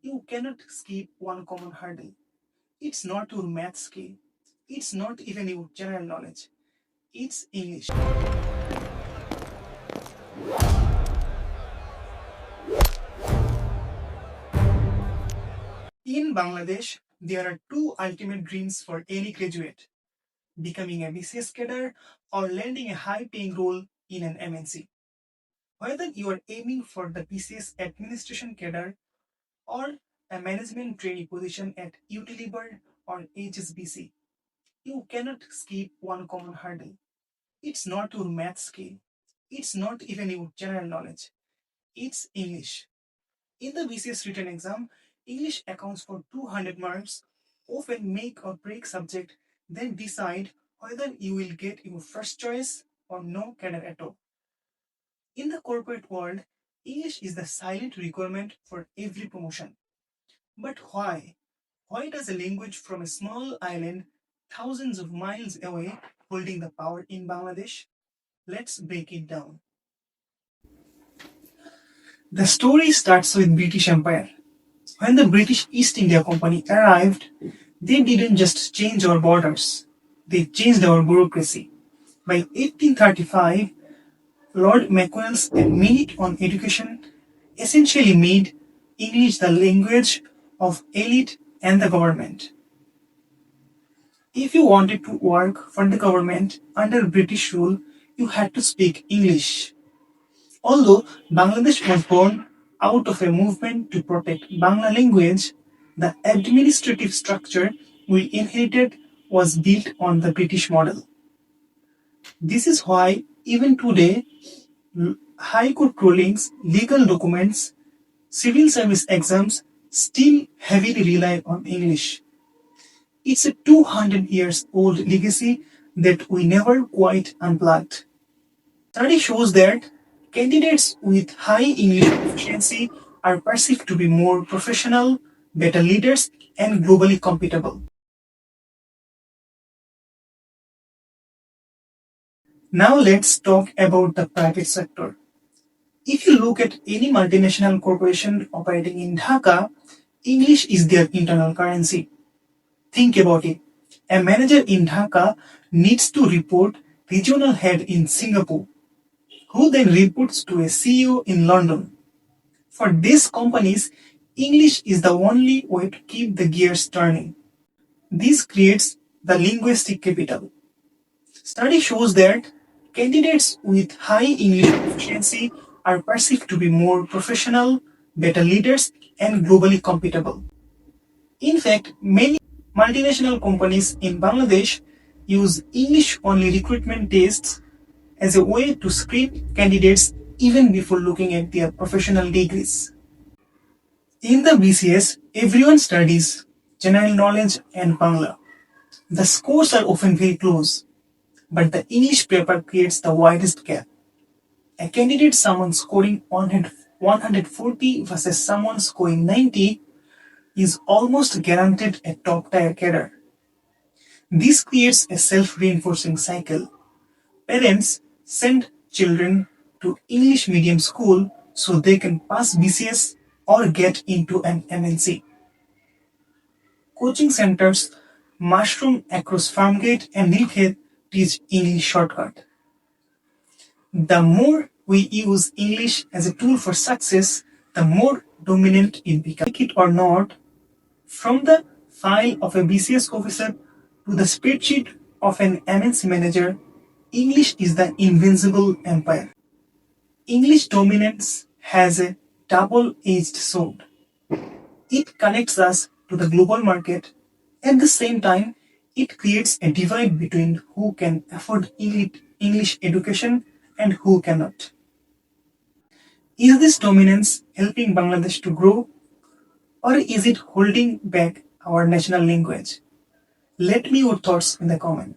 You cannot skip one common hurdle. It's not your math skill. It's not even your general knowledge. It's English. In Bangladesh, there are two ultimate dreams for any graduate: becoming a BCS cadre or landing a high paying role in an MNC. Whether you are aiming for the BCS administration cadre or a management trainee position at Unilever or HSBC, you cannot skip one common hurdle. It's not your math skill. It's not even your general knowledge. It's English. In the BCS written exam, English accounts for 200 marks, often make or break subject, then decide whether you will get your first choice or no cadre at all. In the corporate world, English is the silent requirement for every promotion. But why? Why does a language from a small island thousands of miles away holding the power in Bangladesh? Let's break it down. The story starts with British Empire. When the British East India Company arrived, they didn't just change our borders, they changed our bureaucracy. By 1835, Lord Macclesfield's A Minute on Education essentially made English the language of elite and the government. If you wanted to work for the government under British rule, you had to speak English. Although Bangladesh was born out of a movement to protect Bangla language, the administrative structure we inherited was built on the British model. This is why even today, high court rulings, legal documents, civil service exams still heavily rely on English. It's a 200 years old legacy that we never quite unplugged. Study shows that candidates with high English proficiency are perceived to be more professional, better leaders, and globally compatible. Now let's talk about the private sector. If you look at any multinational corporation operating in Dhaka, English is their internal currency. Think about it. A manager in Dhaka needs to report regional head in Singapore, who then reports to a CEO in London. For these companies, English is the only way to keep the gears turning. This creates the linguistic capital. Study shows that candidates with high English proficiency are perceived to be more professional, better leaders, and globally compatible. In fact, many multinational companies in Bangladesh use English only recruitment tests as a way to screen candidates even before looking at their professional degrees. In the BCS, everyone studies general knowledge and Bangla. The scores are often very close, but the English paper creates the widest gap. A candidate someone scoring 140 versus someone scoring 90 is almost guaranteed a top tier cadre. This creates a self-reinforcing cycle. Parents send children to English medium school so they can pass BCS or get into an MNC. Coaching centers mushroom across Farmgate and Nilkhet teach English shortcut. The more we use English as a tool for success, the more dominant it becomes. Like it or not, from the file of a BCS officer to the spreadsheet of an MNC manager, English is the invincible empire. English dominance has a double-edged sword. It connects us to the global market. At the same time, it creates a divide between who can afford English education and who cannot. Is this dominance helping Bangladesh to grow, or is it holding back our national language? Let me your thoughts in the comment.